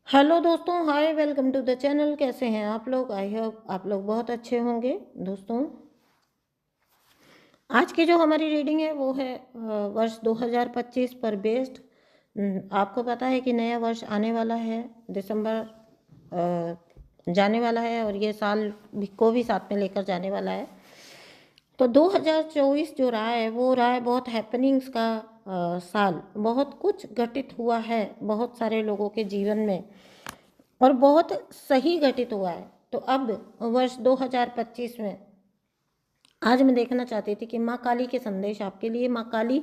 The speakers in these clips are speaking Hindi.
हेलो दोस्तों, हाय, वेलकम टू द चैनल। कैसे हैं आप लोग? आई होप आप लोग बहुत अच्छे होंगे। दोस्तों, आज की जो हमारी रीडिंग है वो है वर्ष 2025 पर बेस्ड। आपको पता है कि नया वर्ष आने वाला है, दिसंबर जाने वाला है और ये साल को भी साथ में लेकर जाने वाला है। तो 2024 जो रहा है वो रहा है बहुत हैपनिंग्स का साल। बहुत कुछ घटित हुआ है बहुत सारे लोगों के जीवन में और बहुत सही घटित हुआ है। तो अब वर्ष 2025 में आज मैं देखना चाहती थी कि माँ काली के संदेश आपके लिए। माँ काली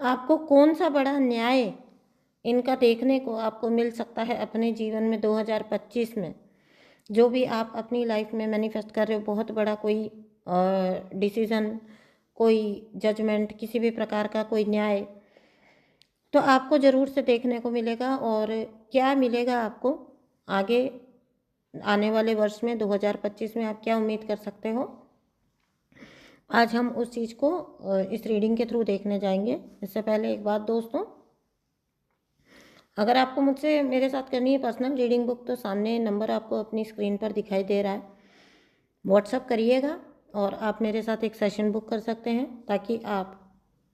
आपको कौन सा बड़ा न्याय इनका देखने को आपको मिल सकता है अपने जीवन में 2025 में। जो भी आप अपनी लाइफ में मैनिफेस्ट कर रहे हो, बहुत बड़ा कोई डिसीज़न, कोई जजमेंट, किसी भी प्रकार का कोई न्याय, तो आपको ज़रूर से देखने को मिलेगा। और क्या मिलेगा आपको आगे आने वाले वर्ष में 2025 में, आप क्या उम्मीद कर सकते हो, आज हम उस चीज़ को इस रीडिंग के थ्रू देखने जाएंगे। इससे पहले एक बात दोस्तों, अगर आपको मुझसे मेरे साथ करनी है पर्सनल रीडिंग बुक, तो सामने नंबर आपको अपनी स्क्रीन पर दिखाई दे रहा है, व्हाट्सअप करिएगा और आप मेरे साथ एक सेशन बुक कर सकते हैं, ताकि आप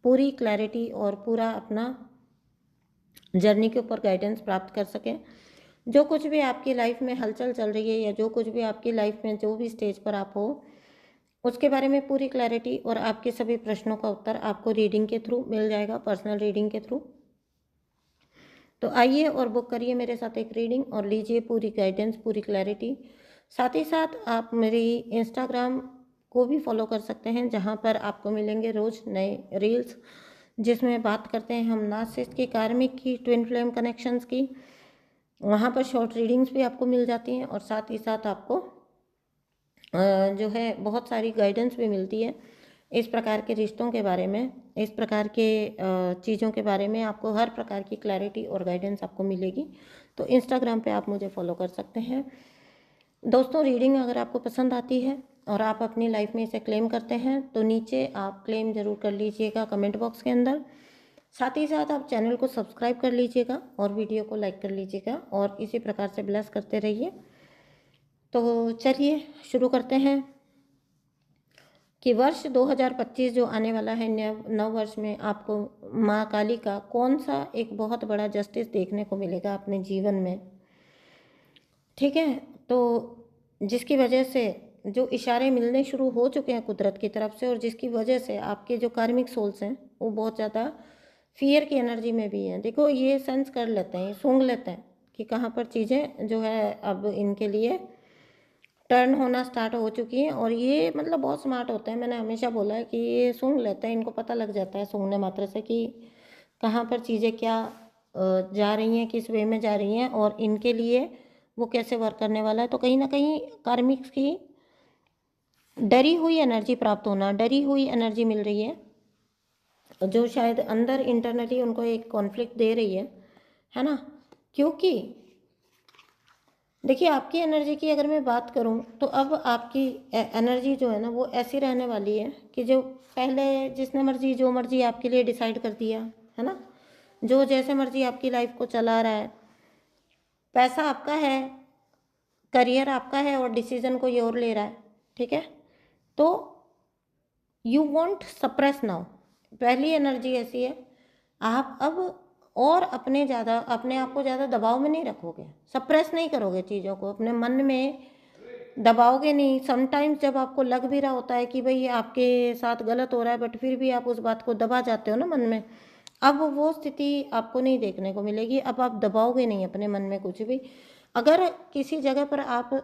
पूरी क्लैरिटी और पूरा अपना जर्नी के ऊपर गाइडेंस प्राप्त कर सकें। जो कुछ भी आपकी लाइफ में हलचल चल रही है या जो कुछ भी आपकी लाइफ में जो भी स्टेज पर आप हो, उसके बारे में पूरी क्लैरिटी और आपके सभी प्रश्नों का उत्तर आपको रीडिंग के थ्रू मिल जाएगा, पर्सनल रीडिंग के थ्रू। तो आइए और बुक करिए मेरे साथ एक रीडिंग और लीजिए पूरी गाइडेंस, पूरी क्लैरिटी। साथ ही साथ आप मेरी इंस्टाग्राम को भी फॉलो कर सकते हैं, जहां पर आपको मिलेंगे रोज़ नए रील्स, जिसमें बात करते हैं हम नार्सिसिस्ट की, कार्मिक की, ट्विन फ्लेम कनेक्शंस की। वहाँ पर शॉर्ट रीडिंग्स भी आपको मिल जाती हैं और साथ ही साथ आपको जो है बहुत सारी गाइडेंस भी मिलती है इस प्रकार के रिश्तों के बारे में, इस प्रकार के चीज़ों के बारे में। आपको हर प्रकार की क्लैरिटी और गाइडेंस आपको मिलेगी। तो इंस्टाग्राम पे आप मुझे फॉलो कर सकते हैं। दोस्तों, रीडिंग अगर आपको पसंद आती है और आप अपनी लाइफ में इसे क्लेम करते हैं, तो नीचे आप क्लेम ज़रूर कर लीजिएगा कमेंट बॉक्स के अंदर। साथ ही साथ आप चैनल को सब्सक्राइब कर लीजिएगा और वीडियो को लाइक कर लीजिएगा और इसी प्रकार से ब्लेस करते रहिए। तो चलिए शुरू करते हैं कि वर्ष 2025 जो आने वाला है, नव वर्ष में आपको माँ काली का कौन सा एक बहुत बड़ा जस्टिस देखने को मिलेगा अपने जीवन में। ठीक है, तो जिसकी वजह से जो इशारे मिलने शुरू हो चुके हैं कुदरत की तरफ से, और जिसकी वजह से आपके जो कार्मिक सोल्स हैं वो बहुत ज़्यादा फियर की एनर्जी में भी हैं। देखो, ये सेंस कर लेते हैं, ये सूंघ लेते हैं कि कहाँ पर चीज़ें जो है अब इनके लिए टर्न होना स्टार्ट हो चुकी हैं। और ये मतलब बहुत स्मार्ट होते हैं, मैंने हमेशा बोला है कि ये सूंघ लेते हैं, इनको पता लग जाता है सूंघने मात्र से कि कहाँ पर चीज़ें क्या जा रही हैं, किस वे में जा रही हैं और इनके लिए वो कैसे वर्क करने वाला है। तो कहीं ना कहीं कार्मिक्स की डरी हुई एनर्जी प्राप्त होना, डरी हुई एनर्जी मिल रही है, जो शायद अंदर इंटरनली उनको एक कॉन्फ्लिक्ट दे रही है ना। क्योंकि देखिए, आपकी एनर्जी की अगर मैं बात करूं, तो अब आपकी एनर्जी जो है ना वो ऐसी रहने वाली है कि जो पहले जिसने मर्जी जो मर्जी आपके लिए डिसाइड कर दिया है ना, जो जैसे मर्जी आपकी लाइफ को चला रहा है, पैसा आपका है, करियर आपका है और डिसीजन कोई और ले रहा है। ठीक है, तो यू वॉन्ट सप्रेस नाउ, पहली एनर्जी ऐसी है। आप अब और अपने आप को ज़्यादा दबाव में नहीं रखोगे, सप्रेस नहीं करोगे चीज़ों को, अपने मन में दबाओगे नहीं। समटाइम्स जब आपको लग भी रहा होता है कि भाई आपके साथ गलत हो रहा है, बट फिर भी आप उस बात को दबा जाते हो ना मन में, अब वो स्थिति आपको नहीं देखने को मिलेगी। अब आप दबाओगे नहीं अपने मन में कुछ भी। अगर किसी जगह पर आप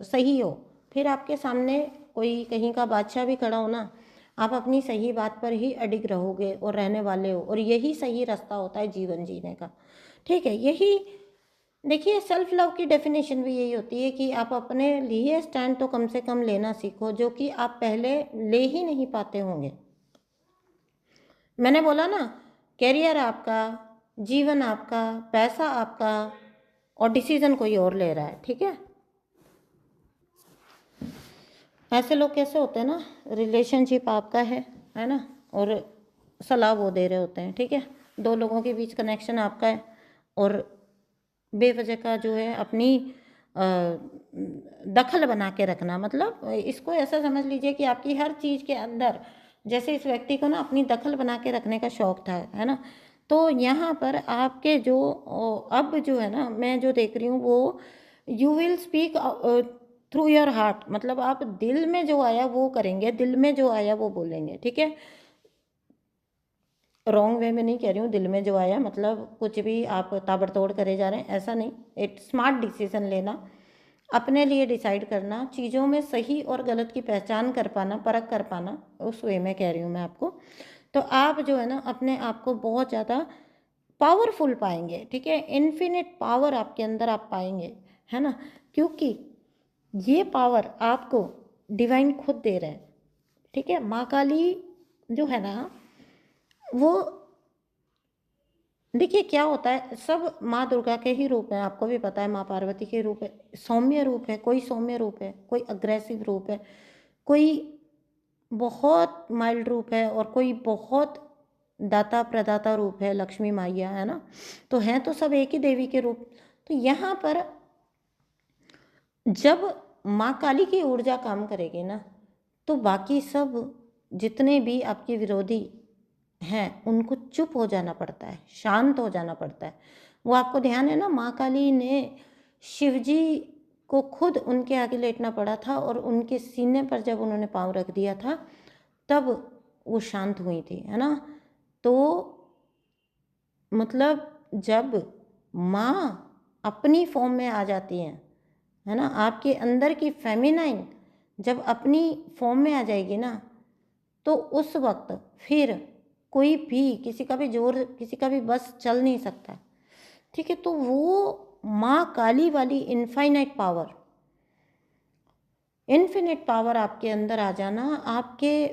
सही हो, फिर आपके सामने कोई कहीं का बादशाह भी खड़ा हो ना, आप अपनी सही बात पर ही अडिग रहोगे और रहने वाले हो, और यही सही रास्ता होता है जीवन जीने का। ठीक है, यही देखिए, सेल्फ लव की डेफिनेशन भी यही होती है कि आप अपने लिए स्टैंड तो कम से कम लेना सीखो, जो कि आप पहले ले ही नहीं पाते होंगे। मैंने बोला ना, कैरियर आपका, जीवन आपका, पैसा आपका और डिसीजन कोई और ले रहा है। ठीक है, ऐसे लोग कैसे होते हैं ना, रिलेशनशिप आपका है ना, और सलाह वो दे रहे होते हैं। ठीक है, दो लोगों के बीच कनेक्शन आपका है और बेवजह का जो है अपनी दखल बना के रखना, मतलब इसको ऐसा समझ लीजिए कि आपकी हर चीज़ के अंदर, जैसे इस व्यक्ति को ना अपनी दखल बना के रखने का शौक था, है ना। तो यहाँ पर आपके जो अब जो है ना, मैं जो देख रही हूँ वो, you will speak through your heart, मतलब आप दिल में जो आया वो करेंगे, दिल में जो आया वो बोलेंगे, ठीक है। रॉन्ग वे में नहीं कह रही हूँ, दिल में जो आया मतलब कुछ भी आप ताबड़तोड़ करे जा रहे हैं, ऐसा नहीं। एक स्मार्ट डिसीजन लेना, अपने लिए डिसाइड करना, चीज़ों में सही और गलत की पहचान कर पाना, परख कर पाना, उस वे में कह रही हूँ मैं आपको। तो आप जो है ना अपने आप को बहुत ज़्यादा पावरफुल पाएंगे, ठीक है। इन्फिनिट पावर आपके अंदर आप पाएंगे, है ना, क्योंकि ये पावर आपको डिवाइन खुद दे रहे हैं, ठीक है। माँ काली जो है ना वो, देखिए क्या होता है, सब माँ दुर्गा के ही रूप हैं, आपको भी पता है, माँ पार्वती के रूप है, सौम्य रूप है, कोई सौम्य रूप है, कोई अग्रेसिव रूप है, कोई बहुत माइल्ड रूप है, और कोई बहुत दाता प्रदाता रूप है, लक्ष्मी मैया, है ना। तो हैं तो सब एक ही देवी के रूप। तो यहाँ पर जब माँ काली की ऊर्जा काम करेगी ना, तो बाकी सब जितने भी आपके विरोधी हैं उनको चुप हो जाना पड़ता है, शांत हो जाना पड़ता है। वो आपको ध्यान है ना, माँ काली ने शिवजी को खुद उनके आगे लेटना पड़ा था, और उनके सीने पर जब उन्होंने पाँव रख दिया था तब वो शांत हुई थी, है ना। तो मतलब जब माँ अपनी फॉर्म में आ जाती हैं, है ना, आपके अंदर की फेमिनाइन जब अपनी फॉर्म में आ जाएगी ना, तो उस वक्त फिर कोई भी, किसी का भी जोर, किसी का भी बस चल नहीं सकता, ठीक है। तो वो माँ काली वाली इन्फिनिट पावर आपके अंदर आ जाना, आपके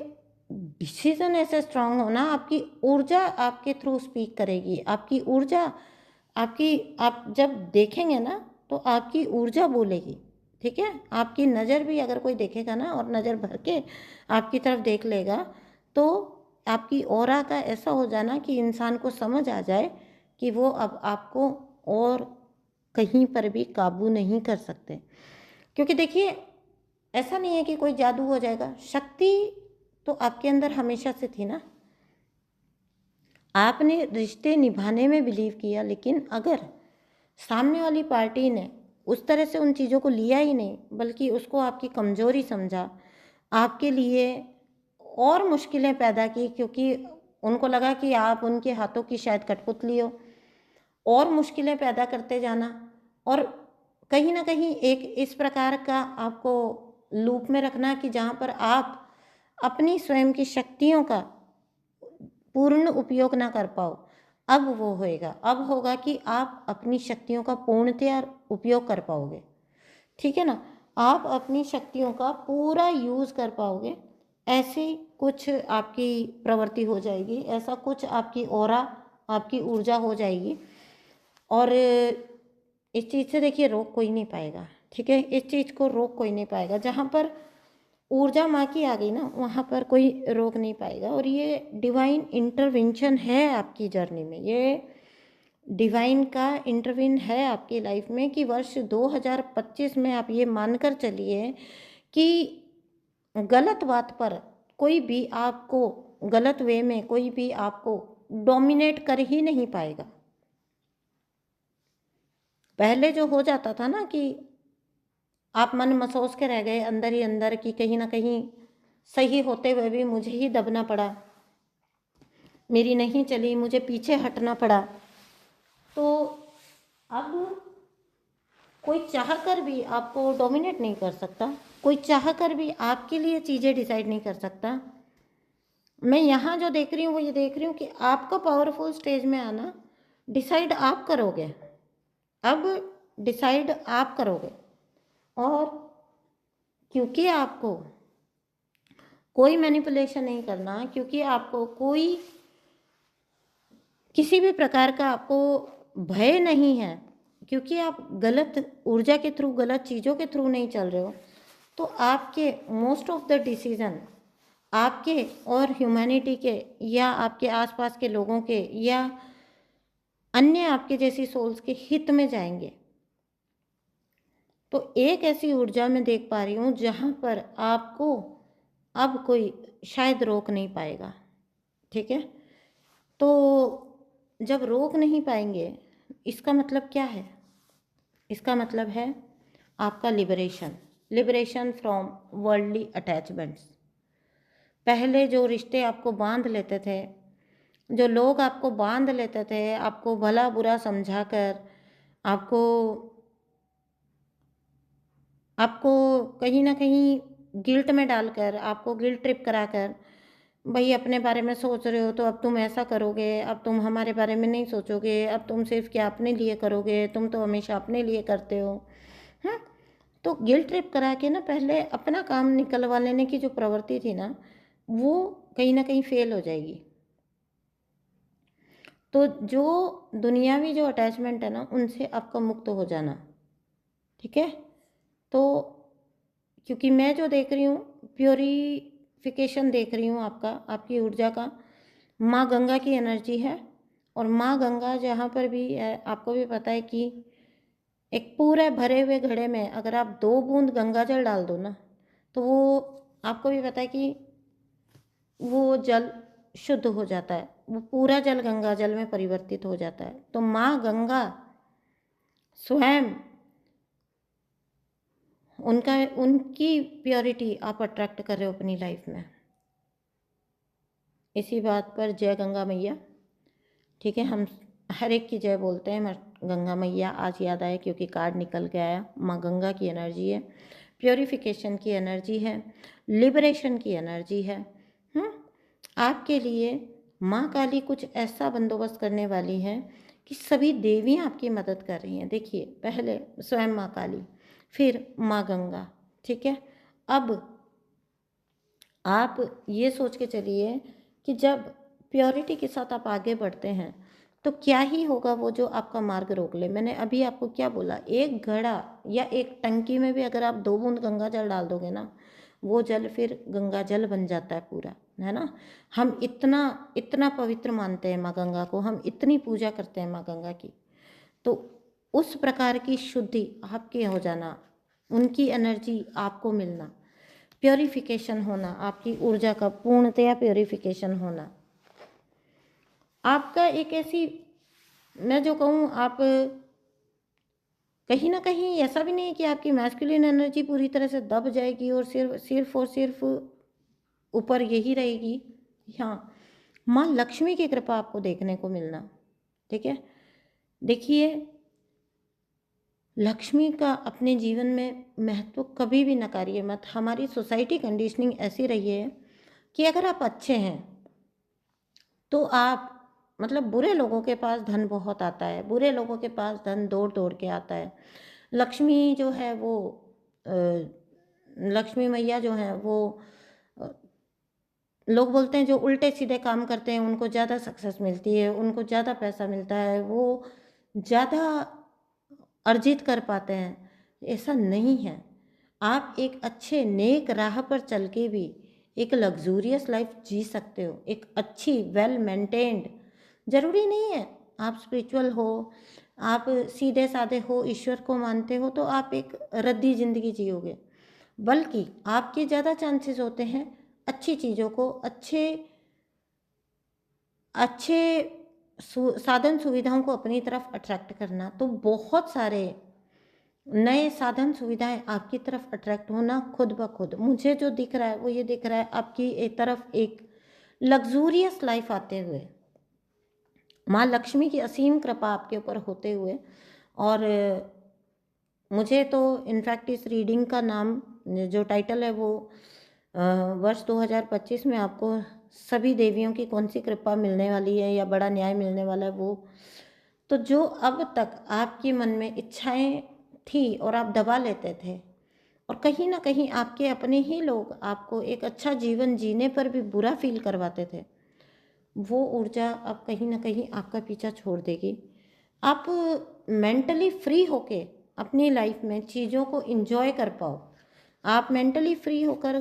डिसीजन ऐसे स्ट्रांग होना, आपकी ऊर्जा आपके थ्रू स्पीक करेगी, आपकी ऊर्जा, आप जब देखेंगे ना तो आपकी ऊर्जा बोलेगी, ठीक है। आपकी नज़र भी अगर कोई देखेगा ना और नज़र भर के आपकी तरफ देख लेगा, तो आपकी ऑरा का ऐसा हो जाना कि इंसान को समझ आ जाए कि वो अब आपको और कहीं पर भी काबू नहीं कर सकते। क्योंकि देखिए ऐसा नहीं है कि कोई जादू हो जाएगा, शक्ति तो आपके अंदर हमेशा से थी ना। आपने रिश्ते निभाने में बिलीव किया, लेकिन अगर सामने वाली पार्टी ने उस तरह से उन चीज़ों को लिया ही नहीं, बल्कि उसको आपकी कमज़ोरी समझा, आपके लिए और मुश्किलें पैदा की, क्योंकि उनको लगा कि आप उनके हाथों की शायद कठपुतली हो, और मुश्किलें पैदा करते जाना, और कहीं ना कहीं एक इस प्रकार का आपको लूप में रखना कि जहाँ पर आप अपनी स्वयं की शक्तियों का पूर्ण उपयोग ना कर पाओ। अब वो होएगा, अब होगा कि आप अपनी शक्तियों का पूर्णतया उपयोग कर पाओगे, ठीक है ना। आप अपनी शक्तियों का पूरा यूज़ कर पाओगे, ऐसी कुछ आपकी प्रवृत्ति हो जाएगी, ऐसा कुछ आपकी ऑरा, आपकी ऊर्जा हो जाएगी। और इस चीज़ से देखिए रोक कोई नहीं पाएगा, ठीक है। इस चीज़ को रोक कोई नहीं पाएगा, जहाँ पर ऊर्जा माँ की आ गई ना वहाँ पर कोई रोक नहीं पाएगा। और ये डिवाइन इंटरवेंशन है आपकी जर्नी में, ये डिवाइन का इंटरवीन है आपकी लाइफ में, कि वर्ष 2025 में आप ये मानकर चलिए कि गलत बात पर कोई भी आपको, गलत वे में कोई भी आपको डोमिनेट कर ही नहीं पाएगा। पहले जो हो जाता था ना कि आप मन मसोस के रह गए अंदर ही अंदर, कि कहीं ना कहीं सही होते हुए भी मुझे ही दबना पड़ा, मेरी नहीं चली, मुझे पीछे हटना पड़ा। तो अब कोई चाहकर भी आपको डोमिनेट नहीं कर सकता, कोई चाहकर भी आपके लिए चीज़ें डिसाइड नहीं कर सकता। मैं यहाँ जो देख रही हूँ वो ये देख रही हूँ कि आपका पावरफुल स्टेज में आना, डिसाइड आप करोगे, अब डिसाइड आप करोगे। और क्योंकि आपको कोई मैनिपुलेशन नहीं करना, क्योंकि आपको कोई किसी भी प्रकार का आपको भय नहीं है, क्योंकि आप गलत ऊर्जा के थ्रू, गलत चीज़ों के थ्रू नहीं चल रहे हो, तो आपके मोस्ट ऑफ द डिसीज़न आपके और ह्यूमैनिटी के, या आपके आसपास के लोगों के, या अन्य आपके जैसी सोल्स के हित में जाएंगे। तो एक ऐसी ऊर्जा मैं देख पा रही हूँ जहाँ पर आपको अब कोई शायद रोक नहीं पाएगा। ठीक है, तो जब रोक नहीं पाएंगे, इसका मतलब क्या है? इसका मतलब है आपका लिबरेशन फ्रॉम वर्ल्डली अटैचमेंट्स। पहले जो रिश्ते आपको बांध लेते थे, जो लोग आपको बांध लेते थे, आपको भला बुरा समझाकर, आपको आपको कहीं ना कहीं गिल्ट में डालकर, आपको गिल्ट ट्रिप कराकर, भाई अपने बारे में सोच रहे हो तो अब तुम ऐसा करोगे, अब तुम हमारे बारे में नहीं सोचोगे, अब तुम सिर्फ क्या अपने लिए करोगे, तुम तो हमेशा अपने लिए करते हो। हाँ, तो गिल्ट ट्रिप करा के ना पहले अपना काम निकलवा लेने की जो प्रवृत्ति थी ना, वो कहीं ना कहीं फेल हो जाएगी। तो जो दुनियावी जो अटैचमेंट है ना, उनसे आपका मुक्त हो जाना। ठीक है, तो क्योंकि मैं जो देख रही हूँ प्योरीफिकेशन देख रही हूँ आपका, आपकी ऊर्जा का। माँ गंगा की एनर्जी है, और माँ गंगा जहाँ पर भी है, आपको भी पता है कि एक पूरे भरे हुए घड़े में अगर आप 2 बूंद गंगा जल डाल दो ना, तो वो आपको भी पता है कि वो जल शुद्ध हो जाता है, वो पूरा जल गंगा जल में परिवर्तित हो जाता है। तो माँ गंगा स्वयं, उनकी प्योरिटी आप अट्रैक्ट कर रहे हो अपनी लाइफ में। इसी बात पर जय गंगा मैया। ठीक है, हम हर एक की जय बोलते हैं, मगर गंगा मैया आज याद आए क्योंकि कार्ड निकल के आया। माँ गंगा की एनर्जी है, प्योरीफिकेशन की एनर्जी है, लिबरेशन की एनर्जी है। आपके लिए माँ काली कुछ ऐसा बंदोबस्त करने वाली है कि सभी देवियाँ आपकी मदद कर रही हैं। देखिए, पहले स्वयं माँ काली, फिर माँ गंगा। ठीक है, अब आप ये सोच के चलिए कि जब प्योरिटी के साथ आप आगे बढ़ते हैं तो क्या ही होगा वो जो आपका मार्ग रोक ले। मैंने अभी आपको क्या बोला, एक घड़ा या एक टंकी में भी अगर आप 2 बूंद गंगा जल डाल दोगे ना, वो जल फिर गंगा जल बन जाता है पूरा, है ना। हम इतना इतना पवित्र मानते हैं माँ गंगा को, हम इतनी पूजा करते हैं माँ गंगा की। तो उस प्रकार की शुद्धि आपके हो जाना, उनकी एनर्जी आपको मिलना, प्योरीफिकेशन होना, आपकी ऊर्जा का पूर्णतया प्योरीफिकेशन होना, आपका एक ऐसी, मैं जो कहूँ, आप कहीं ना कहीं ऐसा भी नहीं है कि आपकी मैस्कुलिन एनर्जी पूरी तरह से दब जाएगी और सिर्फ ऊपर यही रहेगी। हाँ, माँ लक्ष्मी की कृपा आपको देखने को मिलना। ठीक है, देखिए, लक्ष्मी का अपने जीवन में महत्व कभी भी नकारिए मत। हमारी सोसाइटी कंडीशनिंग ऐसी रही है कि अगर आप अच्छे हैं तो आप, मतलब बुरे लोगों के पास धन बहुत आता है, बुरे लोगों के पास धन दौड़ दौड़ के आता है। लक्ष्मी जो है वो लक्ष्मी मैया जो है वो, लोग बोलते हैं जो उल्टे सीधे काम करते हैं उनको ज़्यादा सक्सेस मिलती है, उनको ज़्यादा पैसा मिलता है, वो ज़्यादा अर्जित कर पाते हैं। ऐसा नहीं है। आप एक अच्छे नेक राह पर चल के भी एक लग्जूरियस लाइफ जी सकते हो, एक अच्छी वेल मेंटेन्ड। ज़रूरी नहीं है आप स्पिरिचुअल हो, आप सीधे साधे हो, ईश्वर को मानते हो तो आप एक रद्दी ज़िंदगी जियोगे, बल्कि आपके ज़्यादा चांसेस होते हैं अच्छी चीज़ों को, अच्छे अच्छे साधन सुविधाओं को अपनी तरफ अट्रैक्ट करना। तो बहुत सारे नए साधन सुविधाएं आपकी तरफ अट्रैक्ट होना खुद ब खुद। मुझे जो दिख रहा है वो ये दिख रहा है, आपकी एक तरफ एक लग्जूरियस लाइफ आते हुए, माँ लक्ष्मी की असीम कृपा आपके ऊपर होते हुए। और मुझे तो इनफैक्ट इस रीडिंग का नाम, जो टाइटल है वो वर्ष 2025 में आपको सभी देवियों की कौन सी कृपा मिलने वाली है या बड़ा न्याय मिलने वाला है, वो तो जो अब तक आपके मन में इच्छाएं थी और आप दबा लेते थे, और कहीं ना कहीं आपके अपने ही लोग आपको एक अच्छा जीवन जीने पर भी बुरा फील करवाते थे, वो ऊर्जा अब कहीं ना कहीं आपका पीछा छोड़ देगी। आप मेंटली फ्री होके अपनी लाइफ में चीज़ों को एंजॉय कर पाओ। आप मेंटली फ्री होकर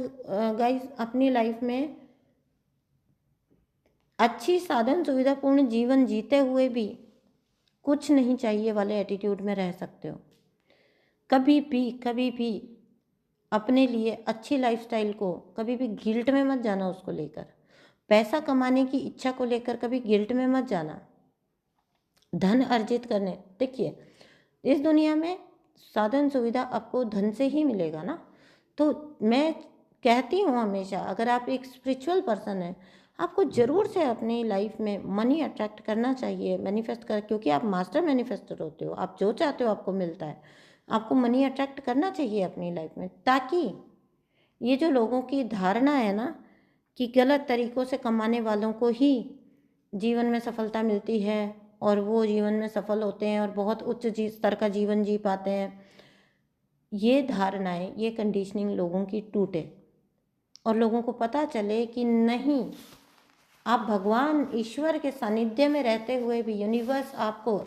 गाइस अपनी लाइफ में अच्छी साधन सुविधापूर्ण जीवन जीते हुए भी कुछ नहीं चाहिए वाले एटीट्यूड में रह सकते हो। कभी भी अपने लिए अच्छी लाइफस्टाइल को कभी भी गिल्ट में मत जाना। उसको लेकर पैसा कमाने की इच्छा को लेकर कभी गिल्ट में मत जाना। धन अर्जित करने, देखिए इस दुनिया में साधन सुविधा आपको धन से ही मिलेगा ना। तो मैं कहती हूँ हमेशा, अगर आप एक स्पिरिचुअल पर्सन हैं, आपको ज़रूर से अपनी लाइफ में मनी अट्रैक्ट करना चाहिए, मैनिफेस्ट कर, क्योंकि आप मास्टर मैनिफेस्टर होते हो। आप जो चाहते हो आपको मिलता है। आपको मनी अट्रैक्ट करना चाहिए अपनी लाइफ में, ताकि ये जो लोगों की धारणा है ना कि गलत तरीक़ों से कमाने वालों को ही जीवन में सफलता मिलती है और वो जीवन में सफल होते हैं और बहुत उच्च स्तर का जीवन जी पाते हैं, ये धारणाएं, ये कंडीशनिंग लोगों की टूटे और लोगों को पता चले कि नहीं, आप भगवान ईश्वर के सानिध्य में रहते हुए भी यूनिवर्स आपको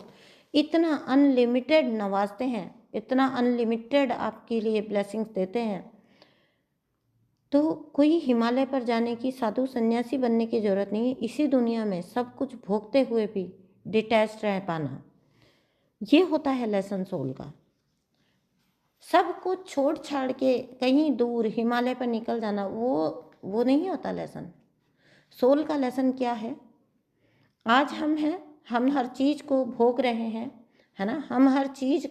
इतना अनलिमिटेड नवाजते हैं, इतना अनलिमिटेड आपके लिए ब्लेसिंग्स देते हैं। तो कोई हिमालय पर जाने की, साधु सन्यासी बनने की ज़रूरत नहीं है। इसी दुनिया में सब कुछ भोगते हुए भी डिटैच्ड रह पाना, ये होता है लेसन सोल का। सब कुछ छोड़ छाड़ के कहीं दूर हिमालय पर निकल जाना, वो नहीं होता लेसन। सोल का लेसन क्या है? आज हम हैं, हम हर चीज़ को भोग रहे हैं, है ना, हम हर चीज़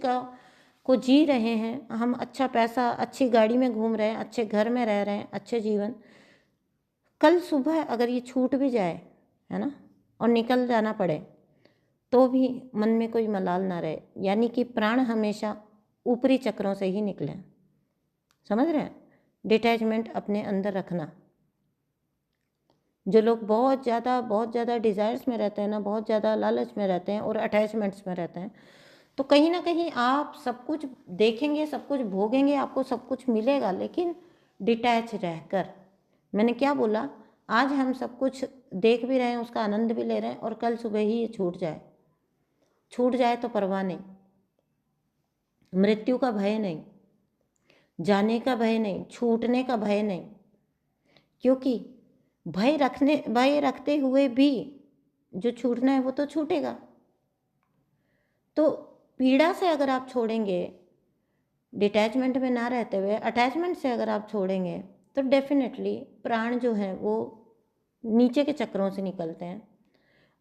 को जी रहे हैं, हम अच्छा पैसा, अच्छी गाड़ी में घूम रहे हैं, अच्छे घर में रह रहे हैं, अच्छे जीवन। कल सुबह अगर ये छूट भी जाए, है ना, और निकल जाना पड़े, तो भी मन में कोई मलाल ना रहे। यानी कि प्राण हमेशा ऊपरी चक्रों से ही निकले, समझ रहे हैं? डिटैचमेंट अपने अंदर रखना। जो लोग बहुत ज़्यादा डिज़ायर्स में रहते हैं ना, बहुत ज़्यादा लालच में रहते हैं और अटैचमेंट्स में रहते हैं, तो कहीं ना कहीं आप सब कुछ देखेंगे, सब कुछ भोगेंगे, आपको सब कुछ मिलेगा, लेकिन डिटैच रहकर। मैंने क्या बोला? आज हम सब कुछ देख भी रहे हैं, उसका आनंद भी ले रहे हैं, और कल सुबह ही ये छूट जाए तो परवाह नहीं। मृत्यु का भय नहीं, जाने का भय नहीं, छूटने का भय नहीं, क्योंकि भय रखते हुए भी जो छूटना है वो तो छूटेगा। तो पीड़ा से अगर आप छोड़ेंगे, डिटैचमेंट में ना रहते हुए अटैचमेंट से अगर आप छोड़ेंगे, तो डेफिनेटली प्राण जो हैं वो नीचे के चक्रों से निकलते हैं,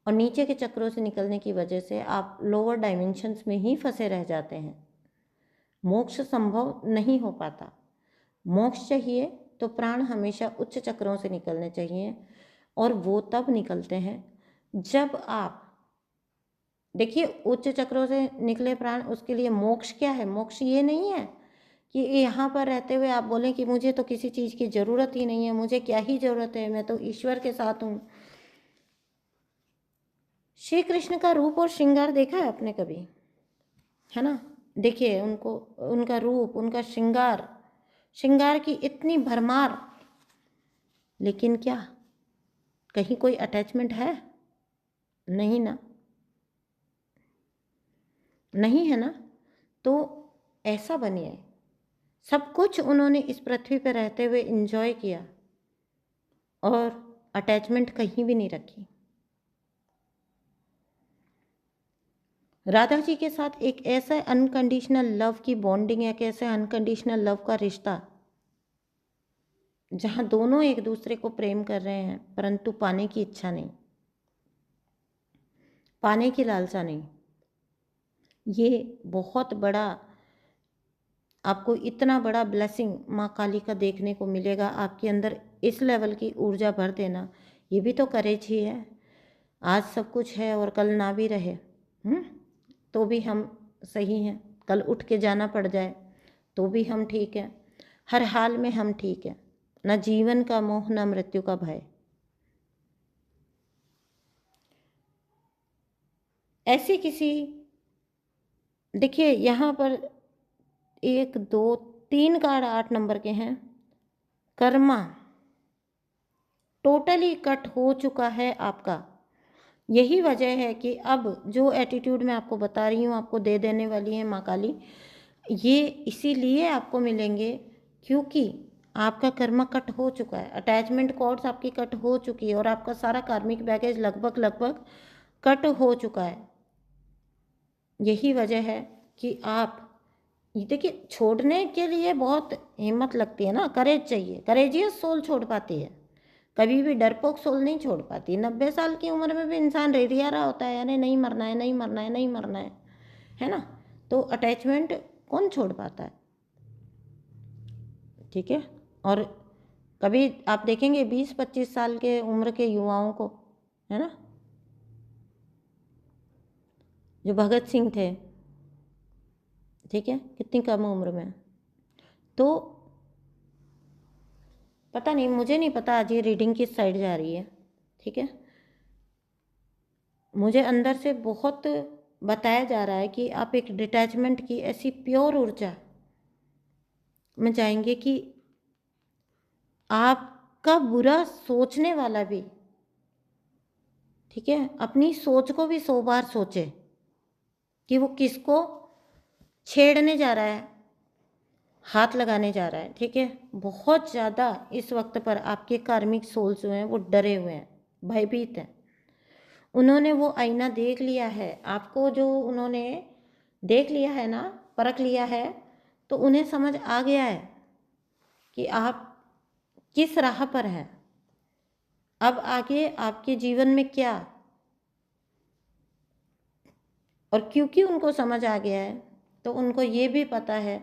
और नीचे के चक्रों से निकलने की वजह से आप लोअर डायमेंशंस में ही फंसे रह जाते हैं। मोक्ष संभव नहीं हो पाता। मोक्ष चाहिए तो प्राण हमेशा उच्च चक्रों से निकलने चाहिए, और वो तब निकलते हैं जब आप देखिए, उच्च चक्रों से निकले प्राण, उसके लिए मोक्ष क्या है? मोक्ष ये नहीं है कि यहाँ पर रहते हुए आप बोलें कि मुझे तो किसी चीज़ की ज़रूरत ही नहीं है, मुझे क्या ही ज़रूरत है, मैं तो ईश्वर के साथ हूँ। श्री कृष्ण का रूप और श्रृंगार देखा है आपने कभी? है ना, देखिए उनको, उनका रूप, उनका श्रृंगार की इतनी भरमार, लेकिन क्या कहीं कोई अटैचमेंट है? नहीं ना, नहीं है ना। तो ऐसा बनिए, सब कुछ उन्होंने इस पृथ्वी पर रहते हुए एंजॉय किया और अटैचमेंट कहीं भी नहीं रखी। राधा जी के साथ एक ऐसा अनकंडीशनल लव की बॉन्डिंग है, एक ऐसा अनकंडीशनल लव का रिश्ता, जहाँ दोनों एक दूसरे को प्रेम कर रहे हैं, परंतु पाने की इच्छा नहीं, पाने की लालसा नहीं। ये बहुत बड़ा, आपको इतना बड़ा ब्लेसिंग माँ काली का देखने को मिलेगा। आपके अंदर इस लेवल की ऊर्जा भर देना, ये भी तो करेज ही है। आज सब कुछ है और कल ना भी रहे, तो भी हम सही हैं। कल उठ के जाना पड़ जाए तो भी हम ठीक हैं। हर हाल में हम ठीक हैं। ना जीवन का मोह, ना मृत्यु का भय। ऐसे किसी, देखिए यहाँ पर 1 2 3 कार्ड 8 नंबर के हैं। कर्मा टोटली कट हो चुका है आपका। यही वजह है कि अब जो एटीट्यूड मैं आपको बता रही हूँ, आपको दे देने वाली है माँ काली, ये इसीलिए आपको मिलेंगे क्योंकि आपका कर्मा कट हो चुका है। अटैचमेंट कॉर्ड्स आपकी कट हो चुकी है और आपका सारा कार्मिक बैगेज लगभग कट हो चुका है। यही वजह है कि आप ये देखिए, छोड़ने के लिए बहुत हिम्मत लगती है ना, करेज चाहिए। करेजियस सोल छोड़ पाती है, कभी भी डरपोक सोल नहीं छोड़ पाती। 90 साल की उम्र में भी इंसान रेरिया रहा होता है, अरे नहीं मरना है, नहीं मरना है, नहीं मरना है ना। तो अटैचमेंट कौन छोड़ पाता है, ठीक है। और कभी आप देखेंगे 20-25 साल के उम्र के युवाओं को, है ना, जो भगत सिंह थे, ठीक है, कितनी कम उम्र में। तो पता नहीं, मुझे नहीं पता आज ये रीडिंग किस साइड जा रही है, ठीक है। मुझे अंदर से बहुत बताया जा रहा है कि आप एक डिटैचमेंट की ऐसी प्योर ऊर्जा में जाएंगे कि आपका बुरा सोचने वाला भी, ठीक है, अपनी सोच को भी 100 बार सोचे कि वो किसको छेड़ने जा रहा है, हाथ लगाने जा रहा है, ठीक है। बहुत ज़्यादा इस वक्त पर आपके कार्मिक सोल्स जो हैं वो डरे हुए हैं, भयभीत हैं। उन्होंने वो आईना देख लिया है, आपको जो उन्होंने देख लिया है ना, परख लिया है, तो उन्हें समझ आ गया है कि आप किस राह पर हैं, अब आगे आपके जीवन में क्या। और क्योंकि उनको समझ आ गया है, तो उनको ये भी पता है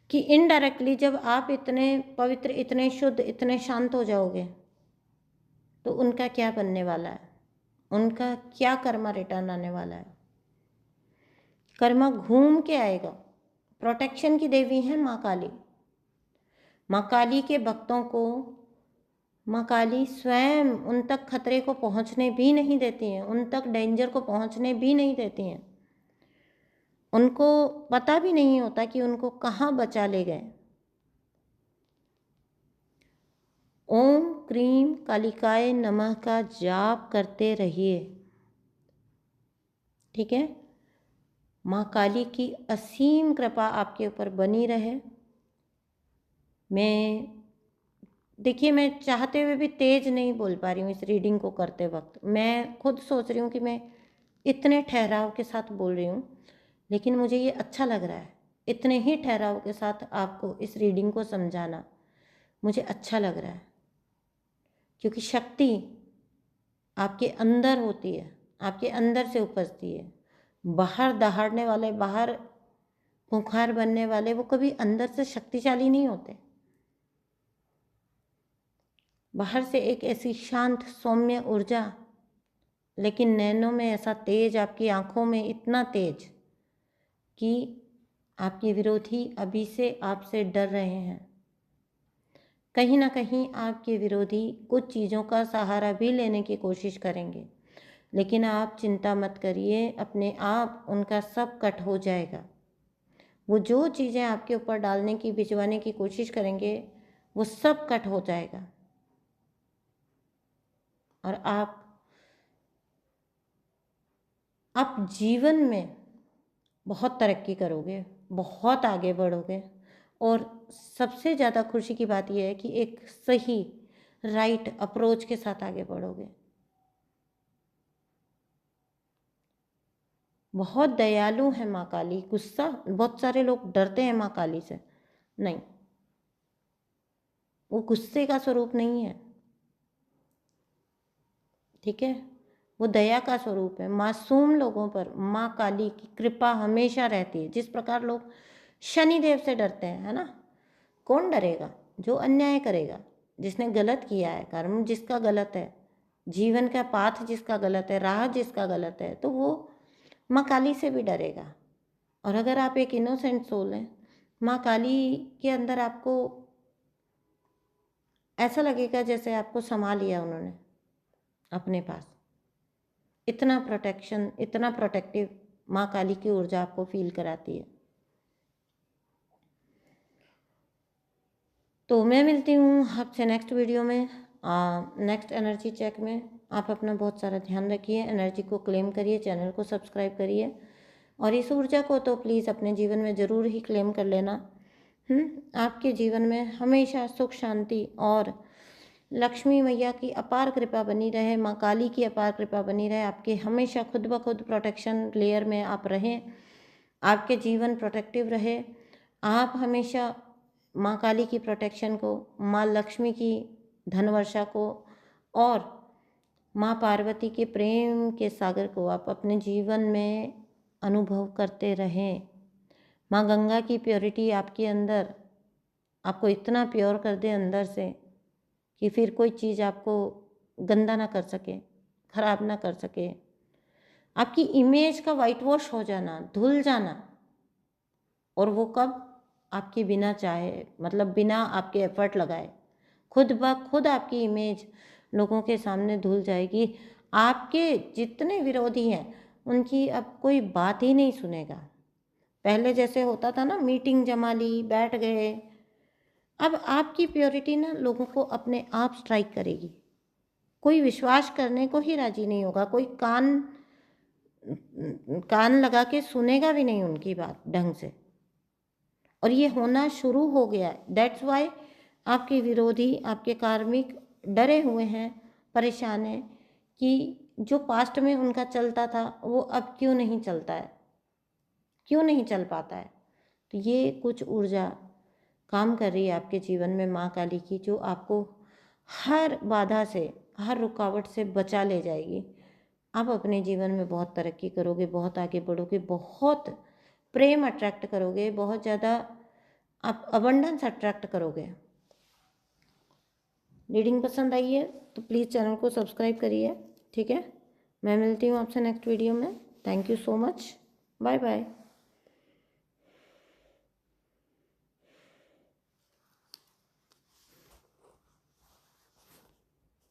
कि इनडायरेक्टली जब आप इतने पवित्र, इतने शुद्ध, इतने शांत हो जाओगे, तो उनका क्या बनने वाला है, उनका क्या कर्मा रिटर्न आने वाला है। कर्मा घूम के आएगा। प्रोटेक्शन की देवी है माँ काली। माँ काली के भक्तों को माँ काली स्वयं उन तक खतरे को पहुँचने भी नहीं देती हैं, उन तक डेंजर को पहुँचने भी नहीं देती हैं। उनको पता भी नहीं होता कि उनको कहाँ बचा ले गए। ओम क्रीम कालिकाय नमः का जाप करते रहिए, ठीक है। माँ काली की असीम कृपा आपके ऊपर बनी रहे। देखिए, मैं चाहते हुए भी तेज नहीं बोल पा रही हूँ इस रीडिंग को करते वक्त। मैं खुद सोच रही हूँ कि मैं इतने ठहराव के साथ बोल रही हूँ, लेकिन मुझे ये अच्छा लग रहा है। इतने ही ठहराव के साथ आपको इस रीडिंग को समझाना मुझे अच्छा लग रहा है, क्योंकि शक्ति आपके अंदर होती है, आपके अंदर से उपजती है। बाहर दहाड़ने वाले, बाहर खूंखार बनने वाले, वो कभी अंदर से शक्तिशाली नहीं होते। बाहर से एक ऐसी शांत सौम्य ऊर्जा, लेकिन नैनों में ऐसा तेज, आपकी आंखों में इतना तेज कि आपके विरोधी अभी से आपसे डर रहे हैं। कहीं ना कहीं आपके विरोधी कुछ चीज़ों का सहारा भी लेने की कोशिश करेंगे, लेकिन आप चिंता मत करिए, अपने आप उनका सब कट हो जाएगा। वो जो चीज़ें आपके ऊपर डालने की, भिजवाने की कोशिश करेंगे, वो सब कट हो जाएगा। और आप जीवन में बहुत तरक्की करोगे, बहुत आगे बढ़ोगे। और सबसे ज़्यादा खुशी की बात यह है कि एक सही राइट अप्रोच के साथ आगे बढ़ोगे। बहुत दयालु है माँ काली। गुस्सा, बहुत सारे लोग डरते हैं माँ काली से, नहीं, वो गुस्से का स्वरूप नहीं है, ठीक है। वो दया का स्वरूप है। मासूम लोगों पर माँ काली की कृपा हमेशा रहती है। जिस प्रकार लोग शनिदेव से डरते हैं, है ना, कौन डरेगा? जो अन्याय करेगा, जिसने गलत किया है, कर्म जिसका गलत है, जीवन का पाथ जिसका गलत है, राह जिसका गलत है, तो वो माँ काली से भी डरेगा। और अगर आप एक इनोसेंट सोल हैं, माँ काली के अंदर आपको ऐसा लगेगा जैसे आपको समा लिया उन्होंने अपने पास। इतना प्रोटेक्शन, इतना प्रोटेक्टिव माँ काली की ऊर्जा आपको फील कराती है। तो मैं मिलती हूँ आपसे नेक्स्ट वीडियो में, नेक्स्ट एनर्जी चेक में। आप अपना बहुत सारा ध्यान रखिए, एनर्जी को क्लेम करिए, चैनल को सब्सक्राइब करिए, और इस ऊर्जा को तो प्लीज़ अपने जीवन में ज़रूर ही क्लेम कर लेना। आपके जीवन में हमेशा सुख, शांति और लक्ष्मी मैया की अपार कृपा बनी रहे, माँ काली की अपार कृपा बनी रहे, आपके हमेशा खुद ब खुद प्रोटेक्शन लेयर में आप रहें, आपके जीवन प्रोटेक्टिव रहे। आप हमेशा माँ काली की प्रोटेक्शन को, माँ लक्ष्मी की धन वर्षा को और माँ पार्वती के प्रेम के सागर को आप अपने जीवन में अनुभव करते रहें। माँ गंगा की प्योरिटी आपके अंदर आपको इतना प्योर कर दे अंदर से कि फिर कोई चीज़ आपको गंदा ना कर सके, खराब ना कर सके। आपकी इमेज का वाइट वॉश हो जाना, धुल जाना, और वो कब? आपके बिना चाहे, मतलब बिना आपके एफर्ट लगाए खुद ब खुद आपकी इमेज लोगों के सामने धुल जाएगी। आपके जितने विरोधी हैं उनकी अब कोई बात ही नहीं सुनेगा। पहले जैसे होता था ना, मीटिंग जमा ली, बैठ गए। अब आपकी प्योरिटी ना लोगों को अपने आप स्ट्राइक करेगी। कोई विश्वास करने को ही राजी नहीं होगा, कोई कान लगा के सुनेगा भी नहीं उनकी बात ढंग से। और ये होना शुरू हो गया है। दैट्स वाई आपके विरोधी, आपके कार्मिक डरे हुए हैं, परेशान हैं कि जो पास्ट में उनका चलता था वो अब क्यों नहीं चलता है, क्यों नहीं चल पाता है। तो ये कुछ ऊर्जा काम कर रही है आपके जीवन में माँ काली की, जो आपको हर बाधा से, हर रुकावट से बचा ले जाएगी। आप अपने जीवन में बहुत तरक्की करोगे, बहुत आगे बढ़ोगे, बहुत प्रेम अट्रैक्ट करोगे, बहुत ज़्यादा आप अबंडेंस अट्रैक्ट करोगे। रीडिंग पसंद आई है तो प्लीज़ चैनल को सब्सक्राइब करिए, ठीक है। मैं मिलती हूँ आपसे नेक्स्ट वीडियो में। Thank you so much. Bye bye.